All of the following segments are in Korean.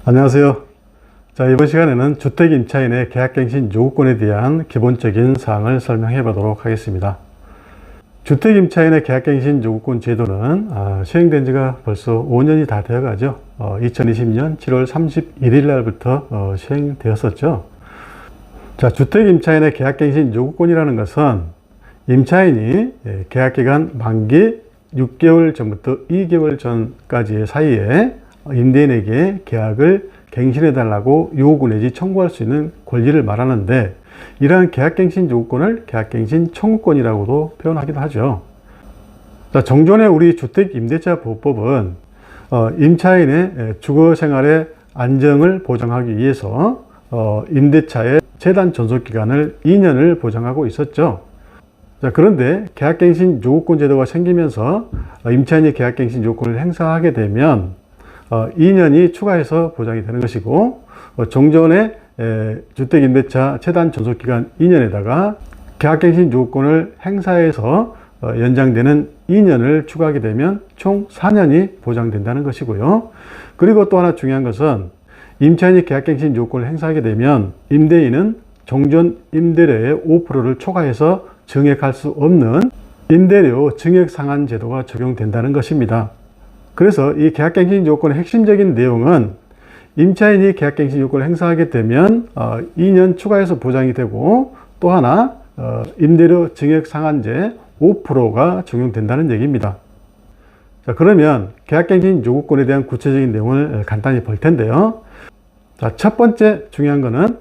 안녕하세요. 자, 이번 시간에는 주택 임차인의 계약갱신 요구권에 대한 기본적인 사항을 설명해 보도록 하겠습니다. 주택 임차인의 계약갱신 요구권 제도는 시행된 지가 벌써 5년이 다 되어 가죠. 2020년 7월 31일 날부터 시행되었었죠. 자, 주택 임차인의 계약갱신 요구권이라는 것은 임차인이 계약기간 만기 6개월 전부터 2개월 전까지의 사이에 임대인에게 계약을 갱신해달라고 요구 내지 청구할 수 있는 권리를 말하는데, 이러한 계약갱신 요구권을 계약갱신 청구권이라고도 표현하기도 하죠. 자, 정존의 우리 주택임대차보호법은 임차인의 주거생활의 안정을 보장하기 위해서 임대차의 최단 존속기간을 2년을 보장하고 있었죠. 자, 그런데 계약갱신 요구권 제도가 생기면서 임차인이 계약갱신 요구권을 행사하게 되면 2년이 추가해서 보장이 되는 것이고, 종전의 주택임대차 최단 존속기간 2년에다가 계약갱신 요구권을 행사해서 연장되는 2년을 추가하게 되면 총 4년이 보장된다는 것이고요. 그리고 또 하나 중요한 것은 임차인이 계약갱신 요구권을 행사하게 되면 임대인은 종전 임대료의 5%를 초과해서 증액할 수 없는 임대료 증액 상한 제도가 적용된다는 것입니다. 그래서 이 계약갱신 요건의 핵심적인 내용은 임차인이 계약갱신 요건을 행사하게 되면 2년 추가해서 보장이 되고, 또 하나 임대료 증액 상한제 5%가 적용된다는 얘기입니다. 자, 그러면 계약갱신 요구권에 대한 구체적인 내용을 간단히 볼 텐데요. 자, 첫 번째 중요한 거는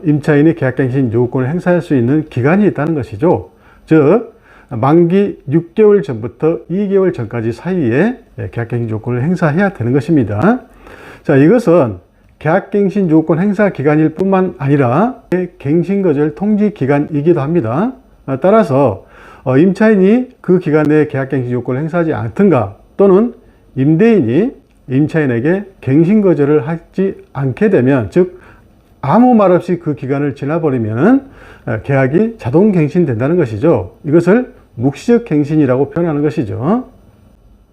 임차인이 계약갱신 요구권을 행사할 수 있는 기간이 있다는 것이죠. 즉, 만기 6개월 전부터 2개월 전까지 사이에 계약갱신 요건을 행사해야 되는 것입니다. 자, 이것은 계약갱신 요건 행사 기간일 뿐만 아니라 갱신거절 통지 기간이기도 합니다. 따라서 임차인이 그 기간 내에 계약갱신 요건을 행사하지 않든가, 또는 임대인이 임차인에게 갱신거절을 하지 않게 되면, 즉 아무 말 없이 그 기간을 지나버리면 계약이 자동 갱신된다는 것이죠. 이것을 묵시적 갱신이라고 표현하는 것이죠.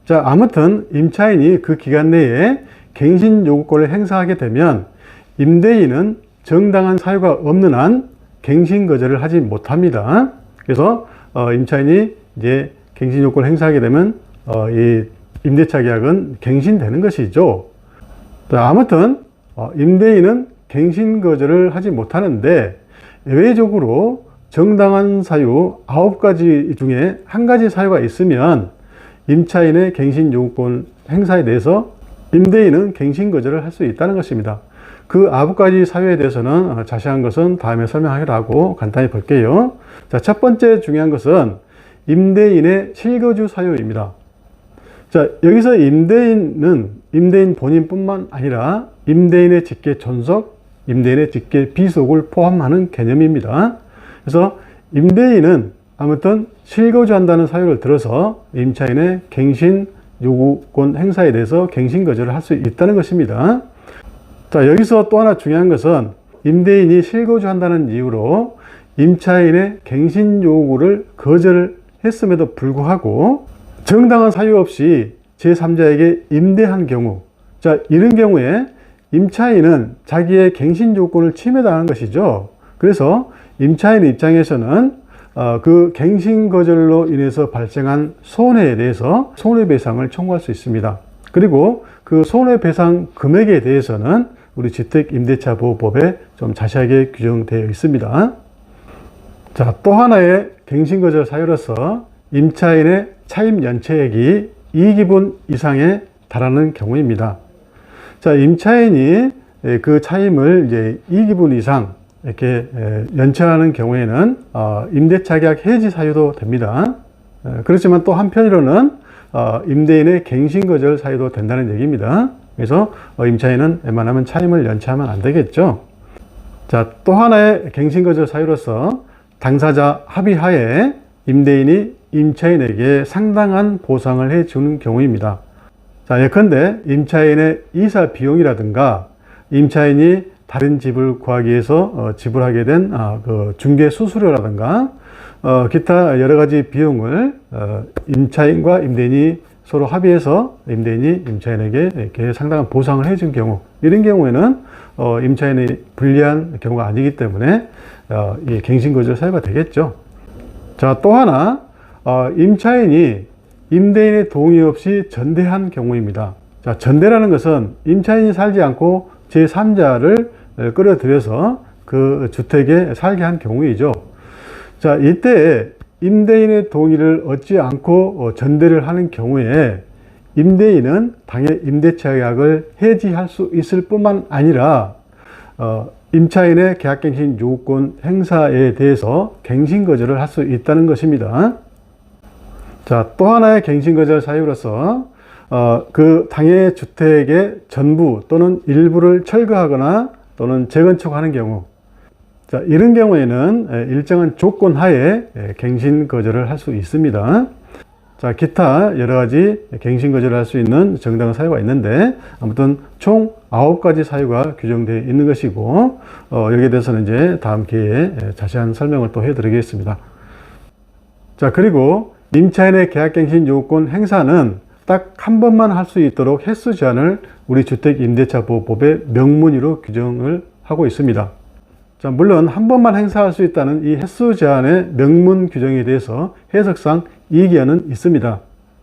자, 아무튼 임차인이 그 기간 내에 갱신 요구권을 행사하게 되면 임대인은 정당한 사유가 없는 한 갱신 거절을 하지 못합니다. 그래서 임차인이 이제 갱신 요구권을 행사하게 되면 이 임대차 계약은 갱신되는 것이죠. 자, 아무튼 임대인은 갱신 거절을 하지 못하는데, 예외적으로 정당한 사유 9가지 중에 한 가지 사유가 있으면 임차인의 갱신 요구권 행사에 대해서 임대인은 갱신 거절을 할 수 있다는 것입니다. 그 9가지 사유에 대해서는 자세한 것은 다음에 설명하기로 하고 간단히 볼게요. 자, 첫 번째 중요한 것은 임대인의 실거주 사유입니다. 자, 여기서 임대인은 임대인 본인뿐만 아니라 임대인의 직계 존속, 임대인의 직계 비속을 포함하는 개념입니다. 그래서 임대인은 아무튼 실거주한다는 사유를 들어서 임차인의 갱신 요구권 행사에 대해서 갱신 거절을 할 수 있다는 것입니다. 자, 여기서 또 하나 중요한 것은 임대인이 실거주한다는 이유로 임차인의 갱신 요구를 거절했음에도 불구하고 정당한 사유 없이 제3자에게 임대한 경우, 자, 이런 경우에 임차인은 자기의 갱신 요건을 침해당한 것이죠. 그래서 임차인 입장에서는 그 갱신 거절로 인해서 발생한 손해에 대해서 손해배상을 청구할 수 있습니다. 그리고 그 손해배상 금액에 대해서는 우리 주택임대차보호법에 좀 자세하게 규정되어 있습니다. 자, 또 하나의 갱신 거절 사유로서 임차인의 차임 연체액이 2기분 이상에 달하는 경우입니다. 자, 임차인이 그 차임을 이제 2기분 이상 이렇게 연체하는 경우에는 임대차 계약 해지 사유도 됩니다. 그렇지만 또 한편으로는 임대인의 갱신 거절 사유도 된다는 얘기입니다. 그래서 임차인은 웬만하면 차임을 연체하면 안 되겠죠. 자, 또 하나의 갱신 거절 사유로서 당사자 합의하에 임대인이 임차인에게 상당한 보상을 해주는 경우입니다. 자, 예컨대 임차인의 이사 비용이라든가 임차인이 다른 집을 구하기 위해서 지불하게 된 그 중개 수수료라든가 기타 여러 가지 비용을 임차인과 임대인이 서로 합의해서 임대인이 임차인에게 이렇게 상당한 보상을 해준 경우, 이런 경우에는 임차인이 불리한 경우가 아니기 때문에 이 갱신거절 사유가 되겠죠. 자, 또 하나, 임차인이 임대인의 동의 없이 전대한 경우입니다. 자, 전대라는 것은 임차인이 살지 않고 제3자를 끌어들여서 그 주택에 살게 한 경우이죠. 자, 이때 임대인의 동의를 얻지 않고 전대를 하는 경우에 임대인은 당해 임대차 계약을 해지할 수 있을 뿐만 아니라 임차인의 계약갱신 요구권 행사에 대해서 갱신거절을 할 수 있다는 것입니다. 자, 또 하나의 갱신거절 사유로서 그 당해 주택의 전부 또는 일부를 철거하거나 또는 재건축하는 경우, 자, 이런 경우에는 일정한 조건 하에 갱신거절을 할 수 있습니다. 자, 기타 여러 가지 갱신거절을 할 수 있는 정당한 사유가 있는데, 아무튼 총 9가지 사유가 규정되어 있는 것이고, 여기에 대해서는 이제 다음 기회에 자세한 설명을 또 해드리겠습니다. 자, 그리고 임차인의 계약갱신 요구권 행사는 딱 한 번만 할 수 있도록 횟수 제한을 우리 주택임대차보호법의 명문으로 규정을 하고 있습니다. 자, 물론 한 번만 행사할 수 있다는 이 횟수 제한의 명문 규정에 대해서 해석상 이견은 있습니다.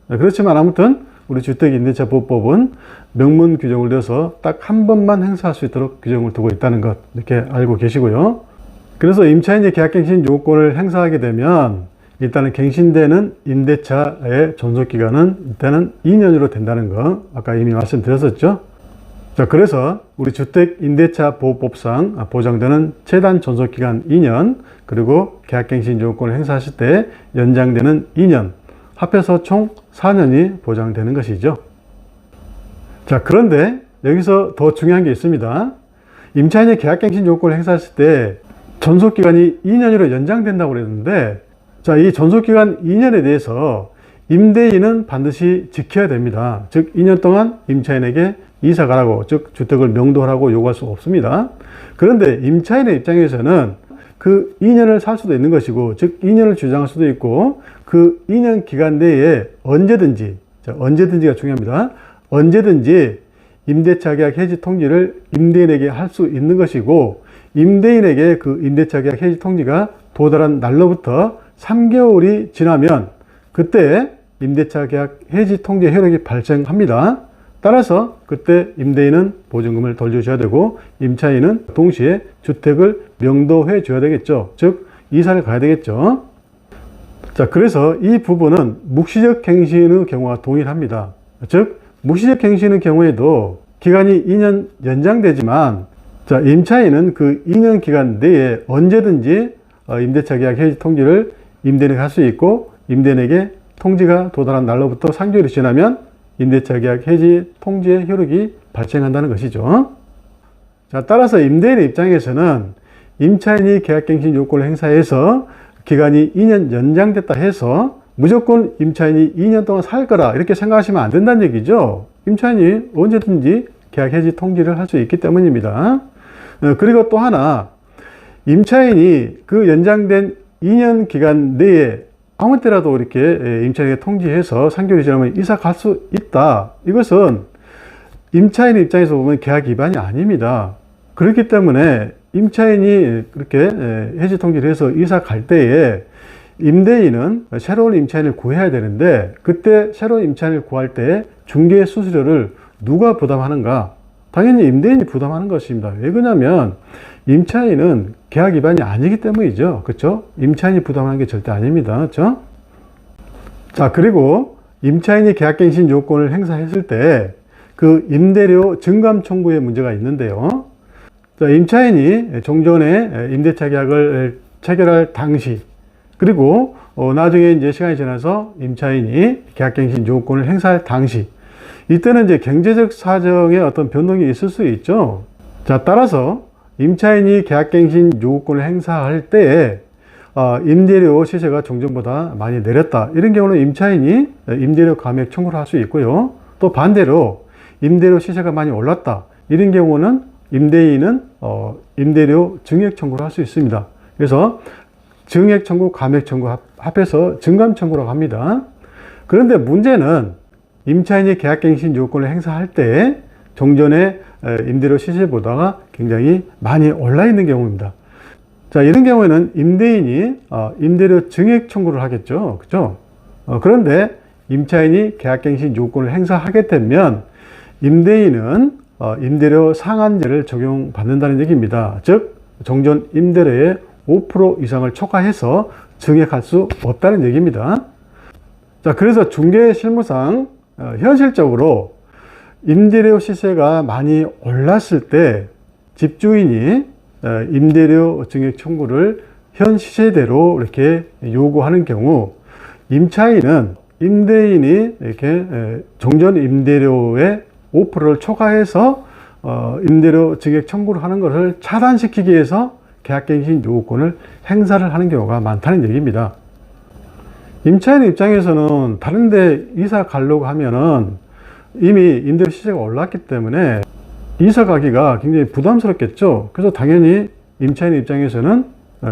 그렇지만 아무튼 우리 주택임대차보호법은 명문 규정을 둬서 딱 한 번만 행사할 수 있도록 규정을 두고 있다는 것, 이렇게 알고 계시고요. 그래서 임차인이 계약갱신 요구권을 행사하게 되면 일단은 갱신되는 임대차의 존속기간은 일단은 2년으로 된다는 거 아까 이미 말씀드렸었죠. 자, 그래서 우리 주택임대차보호법상 보장되는 최단 존속기간 2년, 그리고 계약갱신 요구권을 행사하실 때 연장되는 2년, 합해서 총 4년이 보장되는 것이죠. 자, 그런데 여기서 더 중요한 게 있습니다. 임차인이 계약갱신 요구권을 행사했을 때 존속기간이 2년으로 연장된다고 그랬는데, 자, 이 존속기간 2년에 대해서 임대인은 반드시 지켜야 됩니다. 즉 2년 동안 임차인에게 이사 가라고, 즉 주택을 명도하라고 요구할 수 없습니다. 그런데 임차인의 입장에서는 그 2년을 살 수도 있는 것이고, 즉 2년을 주장할 수도 있고, 그 2년 기간 내에 언제든지, 자, 언제든지가 중요합니다. 언제든지 임대차 계약 해지 통지를 임대인에게 할 수 있는 것이고, 임대인에게 그 임대차 계약 해지 통지가 도달한 날로부터 3개월이 지나면 그때 임대차 계약 해지 통지 효력이 발생합니다. 따라서 그때 임대인은 보증금을 돌려줘야 되고, 임차인은 동시에 주택을 명도해 줘야 되겠죠. 즉 이사를 가야 되겠죠. 자, 그래서 이 부분은 묵시적 갱신의 경우와 동일합니다. 즉 묵시적 갱신의 경우에도 기간이 2년 연장되지만, 자, 임차인은 그 2년 기간 내에 언제든지 임대차 계약 해지 통지를 임대인에게 할 수 있고, 임대인에게 통지가 도달한 날로부터 3개월이 지나면 임대차 계약 해지 통지의 효력이 발생한다는 것이죠. 자, 따라서 임대인의 입장에서는 임차인이 계약갱신 요건을 행사해서 기간이 2년 연장됐다 해서 무조건 임차인이 2년 동안 살 거라 이렇게 생각하시면 안 된다는 얘기죠. 임차인이 언제든지 계약 해지 통지를 할 수 있기 때문입니다. 그리고 또 하나, 임차인이 그 연장된 2년 기간 내에 아무 때라도 이렇게 임차인에게 통지해서 3개월이 지나면 이사 갈 수 있다. 이것은 임차인의 입장에서 보면 계약 위반이 아닙니다. 그렇기 때문에 임차인이 그렇게 해지 통지를 해서 이사 갈 때에 임대인은 새로운 임차인을 구해야 되는데, 그때 새로운 임차인을 구할 때 중개 수수료를 누가 부담하는가? 당연히 임대인이 부담하는 것입니다. 왜 그러냐면 임차인은 계약 위반이 아니기 때문이죠. 그렇죠? 임차인이 부담하는 게 절대 아닙니다. 그렇죠? 자, 그리고 임차인이 계약갱신 요건을 행사했을 때 그 임대료 증감 청구의 문제가 있는데요. 자, 임차인이 종전에 임대차 계약을 체결할 당시, 그리고 나중에 이제 시간이 지나서 임차인이 계약갱신 요건을 행사할 당시, 이때는 이제 경제적 사정에 어떤 변동이 있을 수 있죠. 자, 따라서 임차인이 계약갱신 요구권을 행사할 때에 임대료 시세가 종전보다 많이 내렸다, 이런 경우는 임차인이 임대료 감액 청구를 할 수 있고요. 또 반대로 임대료 시세가 많이 올랐다, 이런 경우는 임대인은 임대료 증액 청구를 할 수 있습니다. 그래서 증액 청구, 감액 청구 합해서 증감 청구라고 합니다. 그런데 문제는 임차인이 계약갱신 요건을 행사할 때 종전의 임대료 시세보다가 굉장히 많이 올라 있는 경우입니다. 자, 이런 경우에는 임대인이 임대료 증액 청구를 하겠죠. 그죠? 그런데 임차인이 계약갱신 요건을 행사하게 되면 임대인은 임대료 상한제를 적용받는다는 얘기입니다. 즉, 종전 임대료의 5% 이상을 초과해서 증액할 수 없다는 얘기입니다. 자, 그래서 중개 실무상 현실적으로 임대료 시세가 많이 올랐을 때 집주인이 임대료 증액 청구를 현 시세대로 이렇게 요구하는 경우 임차인은 임대인이 이렇게 종전 임대료의 5%를 초과해서 임대료 증액 청구를 하는 것을 차단시키기 위해서 계약갱신 요구권을 행사를 하는 경우가 많다는 얘기입니다. 임차인 입장에서는 다른 데 이사 가려고 하면은 이미 임대료 시세가 올랐기 때문에 이사 가기가 굉장히 부담스럽겠죠. 그래서 당연히 임차인 입장에서는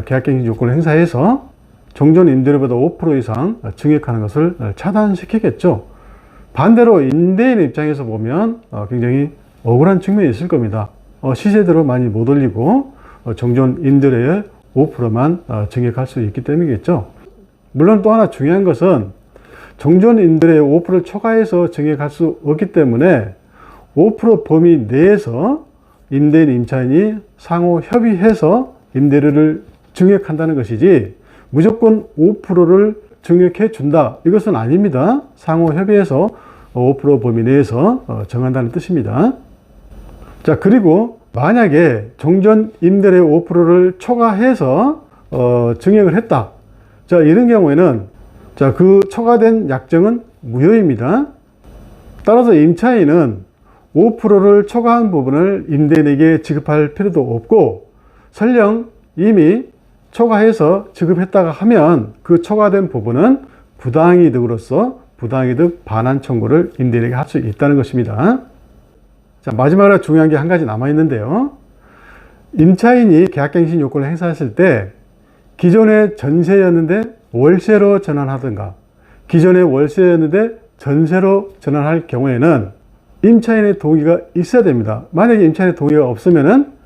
계약갱신 요건을 행사해서 종전 임대료보다 5% 이상 증액하는 것을 차단시키겠죠. 반대로 임대인 입장에서 보면 굉장히 억울한 측면이 있을 겁니다. 시세대로 많이 못 올리고 종전 임대료의 5%만 증액할 수 있기 때문이겠죠. 물론 또 하나 중요한 것은 종전 임대료의 5%를 초과해서 증액할 수 없기 때문에 5% 범위 내에서 임대인, 임차인이 상호 협의해서 임대료를 증액한다는 것이지 무조건 5%를 증액해 준다, 이것은 아닙니다. 상호 협의해서 5% 범위 내에서 정한다는 뜻입니다. 자, 그리고 만약에 종전 임대료의 5%를 초과해서 증액을 했다. 자, 이런 경우에는 그 초과된 약정은 무효입니다. 따라서 임차인은 5%를 초과한 부분을 임대인에게 지급할 필요도 없고, 설령 이미 초과해서 지급했다가 하면 그 초과된 부분은 부당이득으로서 부당이득 반환 청구를 임대인에게 할 수 있다는 것입니다. 자, 마지막으로 중요한 게 한 가지 남아 있는데요. 임차인이 계약갱신 요건을 행사했을 때 기존의 전세였는데 월세로 전환하든가, 기존의 월세였는데 전세로 전환할 경우에는 임차인의 동의가 있어야 됩니다. 만약에 임차인의 동의가 없으면은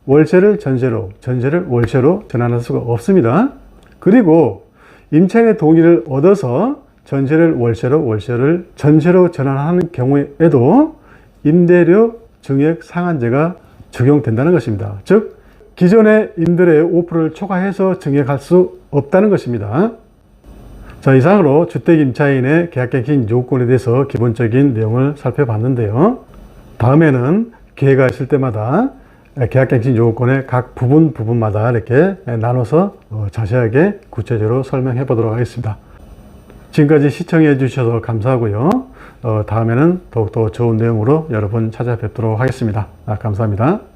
월세를 전세로, 전세를 월세로 전환할 수가 없습니다. 그리고 임차인의 동의를 얻어서 전세를 월세로, 월세를 전세로 전환하는 경우에도 임대료 증액 상한제가 적용된다는 것입니다. 즉, 기존의 임대료의 5%를 초과해서 증액할 수 없다는 것입니다. 자, 이상으로 주택임차인의 계약갱신 요건에 대해서 기본적인 내용을 살펴봤는데요. 다음에는 기회가 있을 때마다 계약갱신 요건의 각 부분마다 이렇게 나눠서 자세하게 구체적으로 설명해 보도록 하겠습니다. 지금까지 시청해 주셔서 감사하고요. 다음에는 더욱더 좋은 내용으로 여러분 찾아뵙도록 하겠습니다. 감사합니다.